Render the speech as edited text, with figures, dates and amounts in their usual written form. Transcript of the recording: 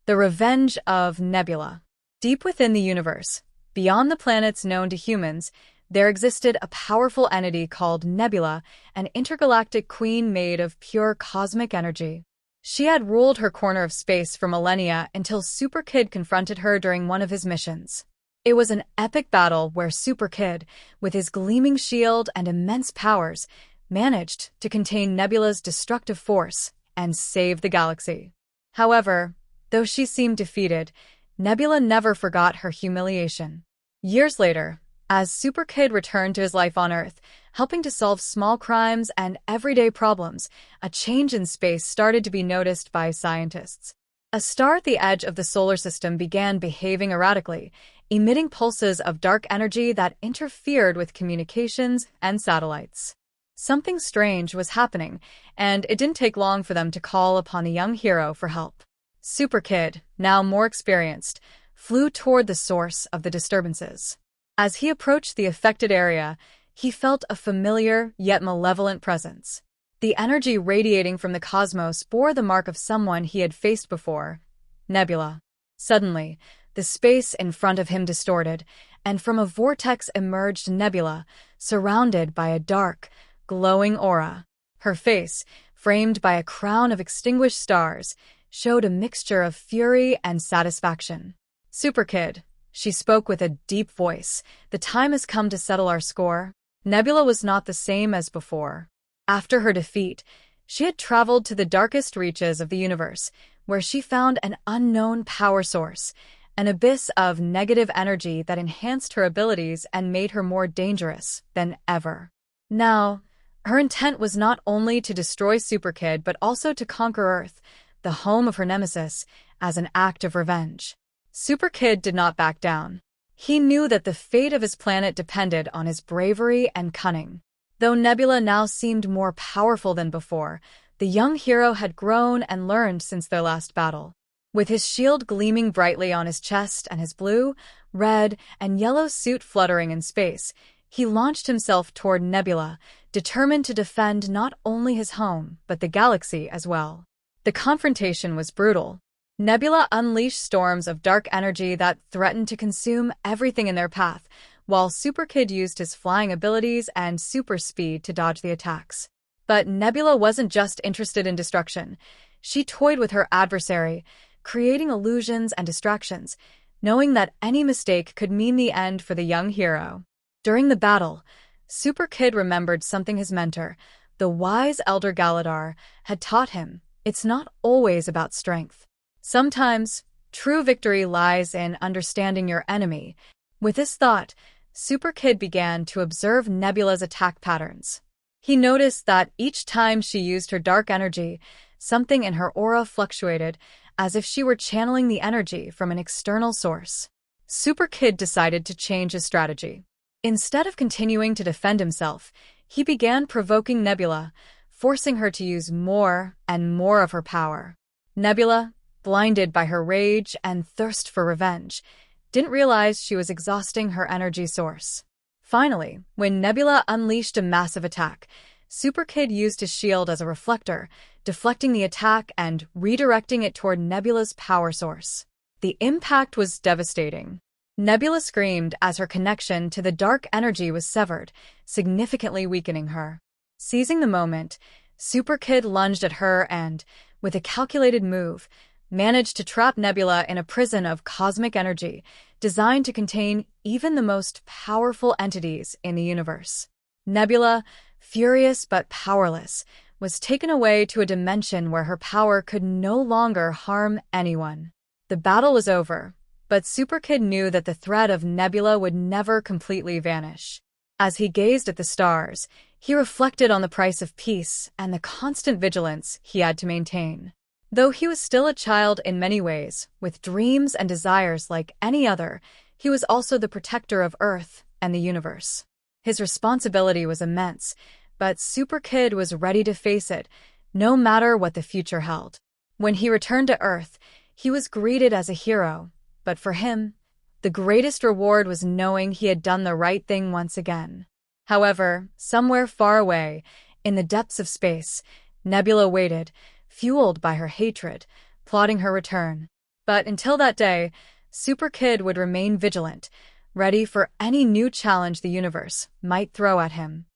The Revenge of Nebula. Deep within the universe, beyond the planets known to humans, there existed a powerful entity called Nebula, an intergalactic queen made of pure cosmic energy. She had ruled her corner of space for millennia until SuperKid confronted her during one of his missions. It was an epic battle where SuperKid, with his gleaming shield and immense powers, managed to contain Nebula's destructive force and save the galaxy. However, though she seemed defeated, Nebula never forgot her humiliation. Years later, as SuperKid returned to his life on Earth, helping to solve small crimes and everyday problems, a change in space started to be noticed by scientists. A star at the edge of the solar system began behaving erratically, emitting pulses of dark energy that interfered with communications and satellites. Something strange was happening, and it didn't take long for them to call upon a young hero for help. SuperKid, now more experienced, flew toward the source of the disturbances. As he approached the affected area, he felt a familiar yet malevolent presence. The energy radiating from the cosmos bore the mark of someone he had faced before, Nebula. Suddenly, the space in front of him distorted, and from a vortex emerged Nebula, surrounded by a dark, glowing aura. Her face, framed by a crown of extinguished stars, showed a mixture of fury and satisfaction. "SuperKid," she spoke with a deep voice, "the time has come to settle our score." Nebula was not the same as before. After her defeat, she had traveled to the darkest reaches of the universe, where she found an unknown power source, an abyss of negative energy that enhanced her abilities and made her more dangerous than ever. Now, her intent was not only to destroy SuperKid but also to conquer Earth, the home of her nemesis, as an act of revenge. SuperKid did not back down. He knew that the fate of his planet depended on his bravery and cunning. Though Nebula now seemed more powerful than before, the young hero had grown and learned since their last battle. With his shield gleaming brightly on his chest and his blue, red, and yellow suit fluttering in space, he launched himself toward Nebula, determined to defend not only his home but the galaxy as well. The confrontation was brutal. Nebula unleashed storms of dark energy that threatened to consume everything in their path, while SuperKid used his flying abilities and super speed to dodge the attacks. But Nebula wasn't just interested in destruction. She toyed with her adversary, creating illusions and distractions, knowing that any mistake could mean the end for the young hero. During the battle, SuperKid remembered something his mentor, the wise Elder Galadar, had taught him. It's not always about strength. Sometimes, true victory lies in understanding your enemy. With this thought, SuperKid began to observe Nebula's attack patterns. He noticed that each time she used her dark energy, something in her aura fluctuated, as if she were channeling the energy from an external source. SuperKid decided to change his strategy. Instead of continuing to defend himself, he began provoking Nebula, forcing her to use more and more of her power. Nebula, blinded by her rage and thirst for revenge, didn't realize she was exhausting her energy source. Finally, when Nebula unleashed a massive attack, SuperKid used his shield as a reflector, deflecting the attack and redirecting it toward Nebula's power source. The impact was devastating. Nebula screamed as her connection to the dark energy was severed, significantly weakening her. Seizing the moment, SuperKid lunged at her and, with a calculated move, managed to trap Nebula in a prison of cosmic energy, designed to contain even the most powerful entities in the universe. Nebula, furious but powerless, was taken away to a dimension where her power could no longer harm anyone. The battle was over, but SuperKid knew that the threat of Nebula would never completely vanish. As he gazed at the stars, he reflected on the price of peace and the constant vigilance he had to maintain. Though he was still a child in many ways, with dreams and desires like any other, he was also the protector of Earth and the universe. His responsibility was immense, but SuperKid was ready to face it, no matter what the future held. When he returned to Earth, he was greeted as a hero, but for him, the greatest reward was knowing he had done the right thing once again. However, somewhere far away, in the depths of space, Nebula waited, fueled by her hatred, plotting her return. But until that day, SuperKid would remain vigilant, ready for any new challenge the universe might throw at him.